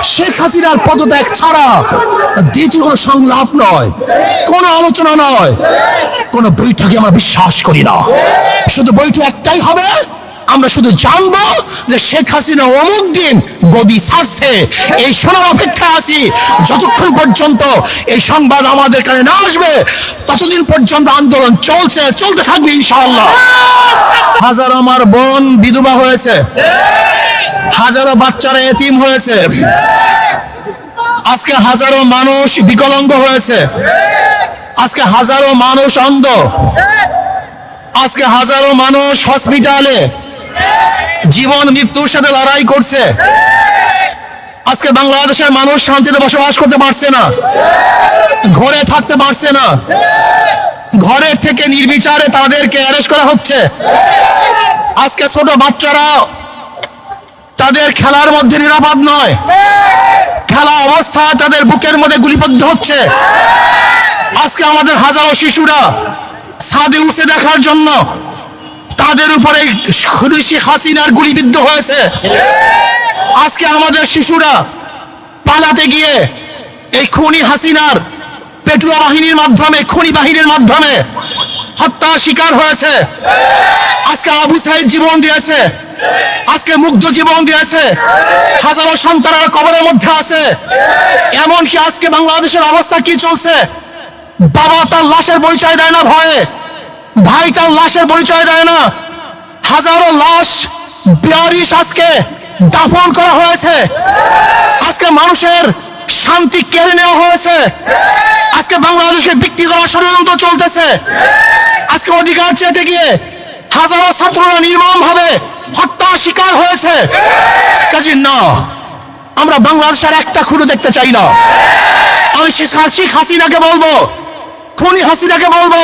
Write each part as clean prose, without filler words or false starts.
শেখ হাসিনার পদত্যাগ ছাড়া দ্বিতীয় কোনো সংলাপ নয়, কোনো আলোচনা নয়, কোনো বৈঠকে আমরা বিশ্বাস করি না। শুধু বৈঠক একটাই হবে, আমরা শুধু জানবো যে শেখ হাসিনা অমুক দিন গদি ছাড়ছে, এই শোনার অপেক্ষায় আছি। যতক্ষণ পর্যন্ত এই সংবাদ আমাদের কানে না আসবে ততদিন পর্যন্ত আন্দোলন চলতে থাকবে ইনশাআল্লাহ। হাজারো আমার বোন বিধবা হয়েছে, হাজারো বাচ্চারা এতিম হয়েছে, আজকে হাজারো মানুষ বিকলাঙ্গ হয়েছে, আজকে হাজারো মানুষ অন্ধ, আজকে হাজারো মানুষ হসপিটালে জীবন মৃত্যুর সাথে লড়াই করছে। আজকে বাংলাদেশের মানুষ শান্তিতে বসবাস করতে পারছে না, ঘরে থাকতে পারছে না, ঘরের থেকে নির্বিচারে তাদেরকে অ্যারেস্ট করা হচ্ছে। আজকে ছোট বাচ্চারা তাদের খেলার মধ্যে নিরাপদ নয়, খেলা অবস্থায় তাদের বুকের মধ্যে গুলিবিদ্ধ হচ্ছে। আজকে আমাদের হাজারো শিশুরা ছাদে উঠে দেখার জন্য তাদের উপরে শেখ হাসিনার গুলিবিদ্ধ হয়েছে। আজকে আমাদের শিশুরা পালাতে গিয়ে এই খুনি হাসিনার পেটুয়া বাহিনীর মাধ্যমে, খুনি বাহিনীর মাধ্যমে হত্যার শিকার হয়েছে। আজকে আবু সাইদ জীবন দিয়েছে, আজকে মুগ্ধ জীবন দিয়েছে, হাজারো সন্তানের কবরের মধ্যে আছে। এমনকি আজকে বাংলাদেশের অবস্থা কি চলছে, বাবা তার লাশের পরিচয় দেয় না ভয়ে, ভাই তার লাশের পরিচয় দেয় না। হাজারো লাশ বেয়ারিশ আজকে দাফন করা হয়েছে। আজকে মানুষের শান্তি কেড়ে নেওয়া হয়েছে। আজকে বাংলাদেশকে বিক্রি করার ষড়যন্ত্র চলতেছে। আজকে অধিকার চেতে গিয়ে হাজারো ছাত্ররা নির্মমভাবে হত্যার শিকার হয়েছে। কাজে না, আমরা বাংলাদেশের একটা খুঁড়ো দেখতে চাই না। আমি শেখ হাসিনাকে বলবো, খুনি হাসিনাকে বলবো,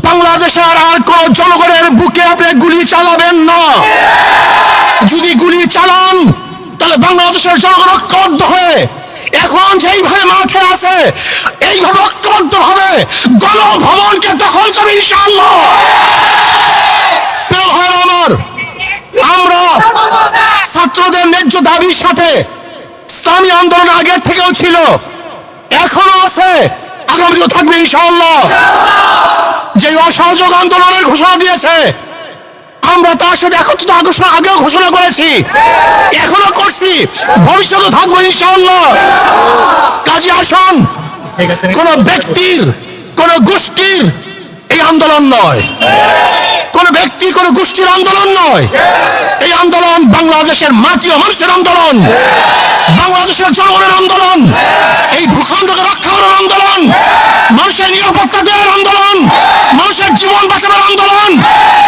বাংলাদেশের আর কোন জনগণের বুকে আপনি গুলি চালাবেন না। যদি গুলি চালান তাহলে বাংলাদেশের জনগণ ঐক্যবদ্ধ হয়ে এখন যেইভাবে মাঠে আছে এইভাবে ঐক্যবদ্ধ ভাবে গণভবনকে দখল করবে ইনশাআল্লাহ। প্রিয় ভাই আমার, আমরা ছাত্রদের ন্যায্য দাবির সাথে ইসলামী আন্দোলন আগের থেকেও ছিল, এখনো আছে, আগামীও থাকবে ইনশাআল্লাহ। যে অসহযোগ আন্দোলনের ঘোষণা দিয়েছে আমরা তার সাথে একত্রিত আগেও ঘোষণা করেছি, এখনো করছি, ভবিষ্যতে থাকবো ইনশাআল্লাহ। কাজে আসুন, কোন ব্যক্তির, কোন গোষ্ঠীর এই আন্দোলন নয়, কোন ব্যক্তি, কোন গোষ্ঠীর আন্দোলন নয়। এই আন্দোলন বাংলাদেশের মাটি ও মানুষের আন্দোলন, বাংলাদেশের জনগণের আন্দোলন, এই ভূখণ্ডকে রক্ষা করার আন্দোলন, মানুষের নিরাপত্তা দেওয়ার আন্দোলন, মানুষের জীবন বাঁচানোর আন্দোলন।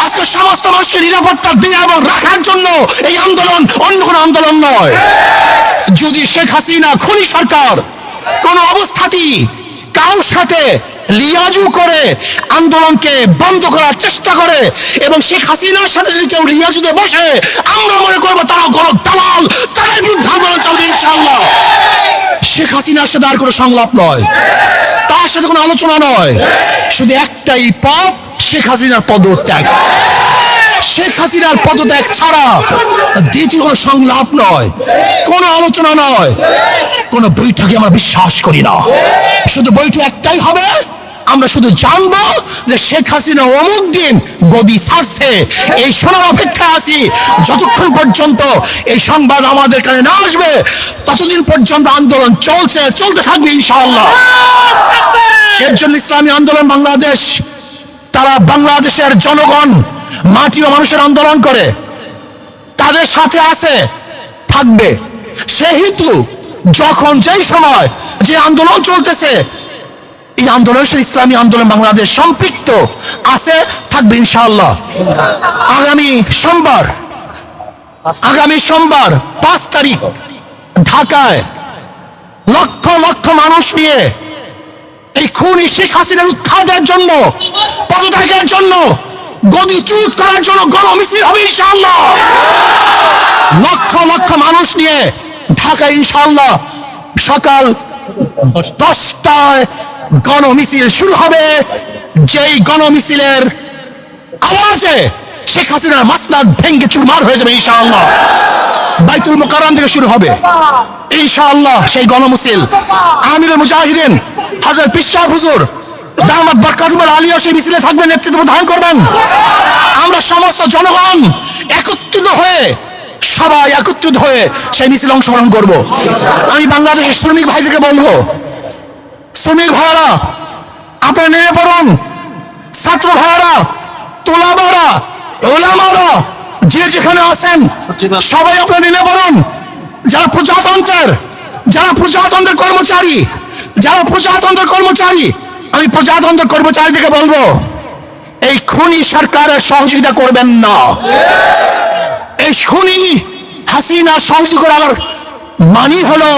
আজকে সমস্ত মানুষকে নিরাপত্তা দেওয়া এবং রাখার জন্য এই আন্দোলন, অন্য কোনো আন্দোলন নয়। যদি শেখ হাসিনা খুনি সরকার কোন অবস্থাতেই কারোর সাথে লিয়াজু করে আন্দোলনকে বন্ধ করার চেষ্টা করে এবং শেখ হাসিনার সাথে যদি কেউ লিয়াজুতে বসে, আমরা মনে করবো তারা গণ দালাল, তাদের বিরুদ্ধে আন্দোলন চলবে ইনশাআল্লাহ। শেখ হাসিনার সাথে আর কোনো সংলাপ নয়, তার সাথে কোনো আলোচনা নয়, শুধু একটাই পথ, শেখ হাসিনার পদত্যাগ। শেখ হাসিনার পদত্যাগ ছাড়া দ্বিতীয় কোনো সংলাপ নয়, কোনো আলোচনা নয়, কোনো বৈঠকে আমরা বিশ্বাস করি না। শুধু বৈঠক একটাই হবে, আমরা শুধু জানবো যে শেখ হাসিনা অমুক দিন গদি ছাড়ছে, এই শোনার অপেক্ষায় আছি। যতক্ষণ পর্যন্ত এই সংবাদ আমাদের কানে না আসবে ততদিন পর্যন্ত আন্দোলন চলতে থাকবে ইনশাআল্লাহ। এর জন্য ইসলামী আন্দোলন বাংলাদেশ, তারা বাংলাদেশের জনগণ, মাটি ও মানুষের আন্দোলন করে, তাদের সাথে আছে, থাকবে। সেহেতু যখন যেই সময় যে আন্দোলন চলতেছে, এই আন্দোলনের সাথে ইসলামী আন্দোলন বাংলাদেশ সম্পৃক্ত আছে, থাকবে ইনশাআল্লাহ। আগামী সোমবার 5 তারিখ ঢাকায় লক্ষ লক্ষ মানুষ নিয়ে এই খুনি শেখ হাসিনার উৎখাতের জন্য, পদত্যাগের জন্য, গদিচ্যুত করার জন্য গণমিছিল হবে ইনশাআল্লাহ। লক্ষ লক্ষ মানুষ নিয়ে ঢাকায় ইনশাআল্লাহ সকাল 10টায় গণমিছিল শুরু হবে। যেই গণমিছিলের আওয়াজে শেখ হাসিনার মাসনাদ ভেঙ্গে চুরমার হয়ে যাবে ইনশাআল্লাহ। বাইতুল মুকাররম থেকে শুরু হবে ইনশাআল্লাহ। সেই গণমিছিল আমিরুল মুজাহিদিন হযরত পিশাব হুজুর দামাত বরকাতুল আলিয়া সেই মিছিলে থাকবেন, নেতৃত্ব প্রদান করবেন। আমরা সমস্ত জনগণ একত্রিত হয়ে, সবাই একত্রিত হয়ে সেই মিছিলে অংশগ্রহণ করব। আমি বাংলাদেশের শ্রমিক ভাইদেরকে বলবো, শ্রমিক ভাইরা আপনারা নেমে পড়ুন, ছাত্র ভাইরা, তোলাবারা, ওলামারা যে যেখানে আছেন সবাই আপনারা নেমে পড়ুন। যারা প্রজাতন্ত্রের কর্মচারী, আমি প্রজাতন্ত্রের কর্মচারীদেরকে বলবো, এই খুনি সরকারের সহযোগিতা করবেন না। এই খুনি হাসিনা সহযোগিতা করার মানে হলো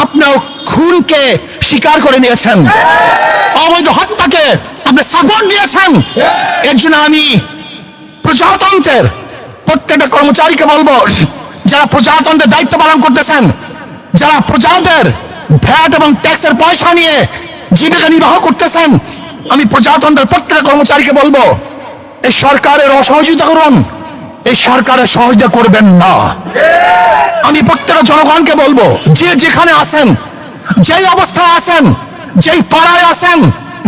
আপনার খুনকে স্বীকার করে নিয়েছেন, অবৈধ হত্যাকে আপনি সাপোর্ট দিয়েছেন। এর জন্য আমি প্রজাতন্ত্রের প্রত্যেকটা কর্মচারীকে বলবো, যারা প্রজাতন্ত্রের দায়িত্ব পালন করতেছেন, যারা প্রজাদের ভ্যাট এবং ট্যাক্সের পয়সা নিয়ে জীবিকা নির্বাহ করতেছেন, আমি প্রজাতন্ত্রের প্রত্যেকটা কর্মচারীকে বলবো, এই সরকারের অসহযোগিতা করুন, এই সরকারের সহযোগিতা করবেন না। আমি প্রত্যেকটা জনগণকে বলবো, যে যেখানে আছেন, যেই অবস্থায় আছেন, যেই পাড়ায় আছেন,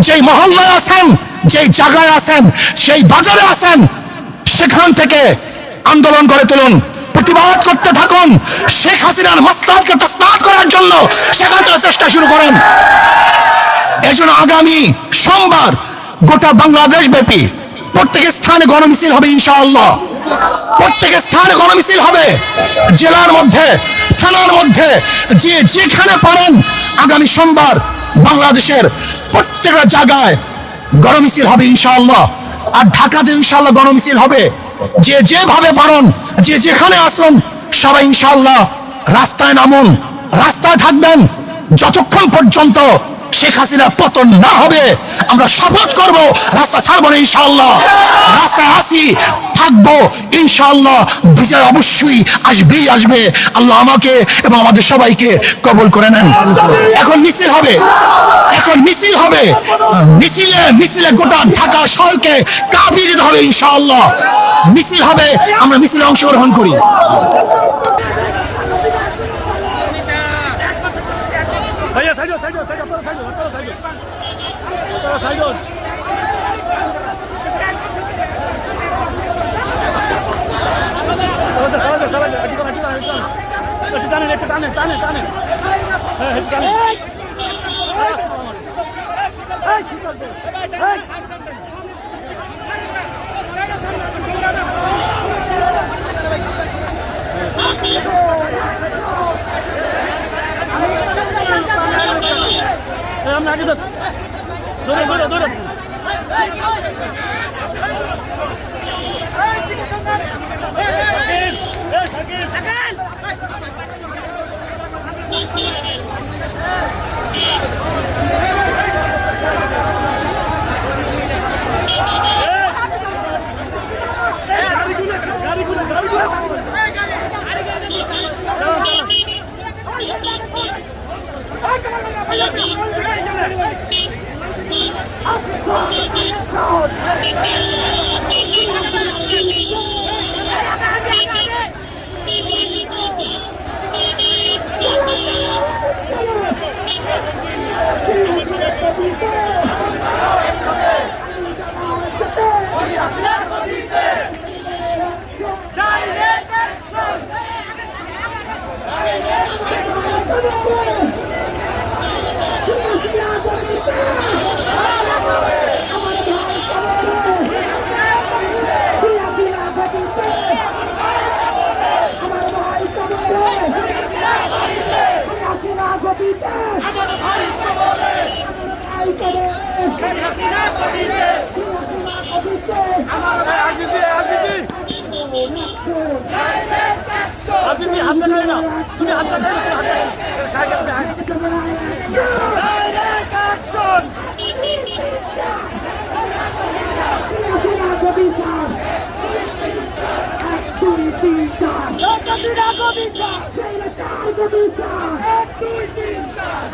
যেই মহল্লায় আছেন, যেই জায়গায় আছেন, সেই বাজারে আছেন, সেখান থেকে আন্দোলন করে তুলুন, প্রতিবাদ করতে থাকুন। শেখ হাসিনার মসনদকে প্রস্তাব করার জন্য সেখান থেকে চেষ্টা শুরু করেন। এই জন্য আগামী সোমবার গোটা বাংলাদেশ ব্যাপী প্রত্যেক স্থানে গণমিছিল হবে ইনশাআল্লাহ। প্রত্যেক স্থানে গণমিছিল হবে, জেলার মধ্যে, থানার মধ্যে, যে যেখানে পারেন আগামী সোমবার বাংলাদেশের প্রত্যেকটা জায়গায় গণমিছিল হবে ইনশাআল্লাহ। আর ঢাকাতে ইনশাআল্লাহ গণমিছিল হবে। যে যেভাবে পারেন, যে যেখানে আসুন, সবাই ইনশাআল্লাহ রাস্তায় নামুন, রাস্তায় থাকবেন যতক্ষণ পর্যন্ত শেখ হাসিনা পতন না হবে। আমরা শপথ করব, রাস্তা ছাড়বো না ইনশাআল্লাহ। রাস্তায় আসি, থাকবো ইনশাআল্লাহ। বিজয় অবশ্যই আসবে। আল্লাহ আমাকে এবং আমাদের সবাইকে কবুল করে নেন। এখন মিছিল হবে, মিছিলে গোটা ঢাকা শহরকে কাঁপিয়ে দিতে হবে ইনশাআল্লাহ। মিছিল হবে, আমরা মিছিলে অংশগ্রহণ করি।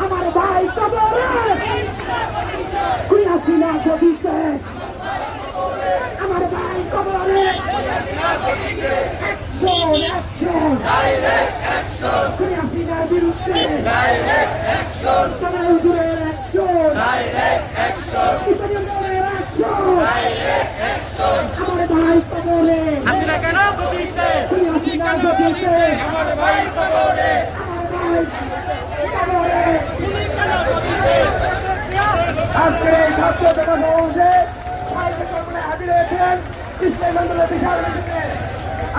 আমার ভাই কবরে কুড়িয়াশি লাখ দিতে আমার ভাই কবরে অ্যাকশন খুনি হাসিনার বিরুদ্ধে সবাই হুজুরের অ্যাকশন ইসলামের অ্যাকশন আমার ভাই কবরে হাসিনা কেন গদিতে খুনি হাসিনার গতিতে আমার ভাই কবরে আমার ভাই কবরে আজকের এই ছাত্র জনসমাবেশে সাহিত্য কর্মে হাজির হয়েছেন ইসলামী আন্দোলনের বিশাল মিছিলে।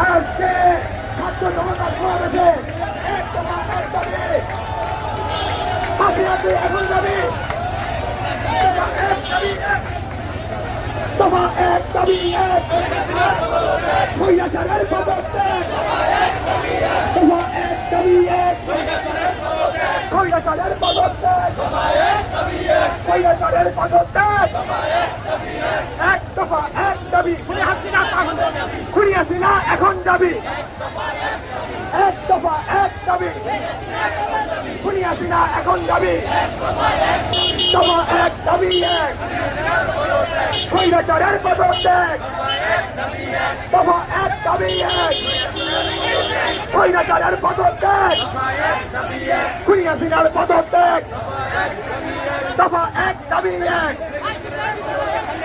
আজকে ছাত্র জনতা সমাবেশে এক দফা এক দাবি হাসিনা তুই এখন যাবি দফা এক দাবি এক স্বৈরাচারের পদত্যাগ দফা এক দাবি এক স্বৈরাচারের পদত্যাগ স্বৈরাচারের পদত্যাগ এক দফা এক দাবি খুনি হাসিনা এখন যাবি এক দফা এক দাবি খুনি হাসিনা এখন যাবি দফা এক দাবি এক স্বৈরাচারের পদত্যাগ দফা এক দাবি এক স্বৈরাচারের পদত্যাগ খুনি হাসিনার পদত্যাগ দফা এক দাবি এক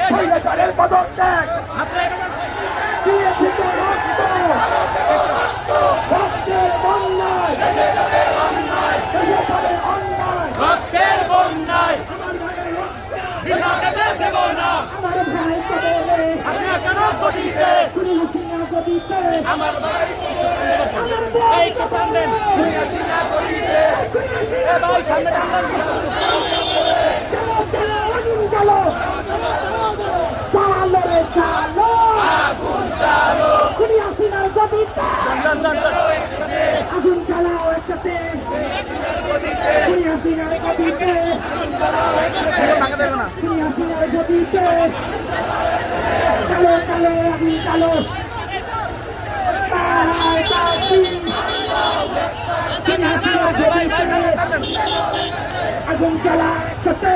স্বৈরাচারের পদত্যাগ দিয়েছি তো রক্ত রক্তের বন্যায় দেশে চলে অন্যায় রক্তের বন্যায় বিনা যেতে দেব না আমার ভাই কবরে হাসিনা কেন গদিতে খুনি হাসিনা গদিতে আমার ভাই আমার ভাই এই কথা নেন হাসিনা গদিতে এ ভাই সামনে টানলেন চলো চলো আগুন চলো চালো রে চালো খুনি হাসিনার গদিতে আগুন চালাও একসাথে খুনি হাসিনার গদিতে ভাঙা দেবে না খুনি হাসিনার গদিতে চালো চালো আগুন চালো তারাই বাঁচি। খুনি হাসিনার গদিতে আগুন চালা একসাথে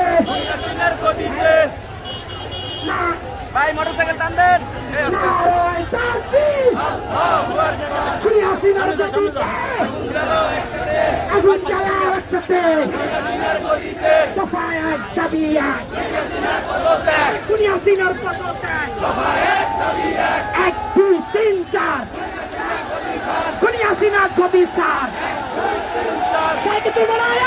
হাসিনার গদিতে না ভাই মোটরসাইকেল টান দেন তারাই বাঁচি। খুনি হাসিনার গদিতে আগুন চালাও একসাথে দফা এক দাবি এক খুনি হাসিনার পদত্যাগ এক দুই তিন চার খুনি হাসিনার গদি সার সাইকেল বানায়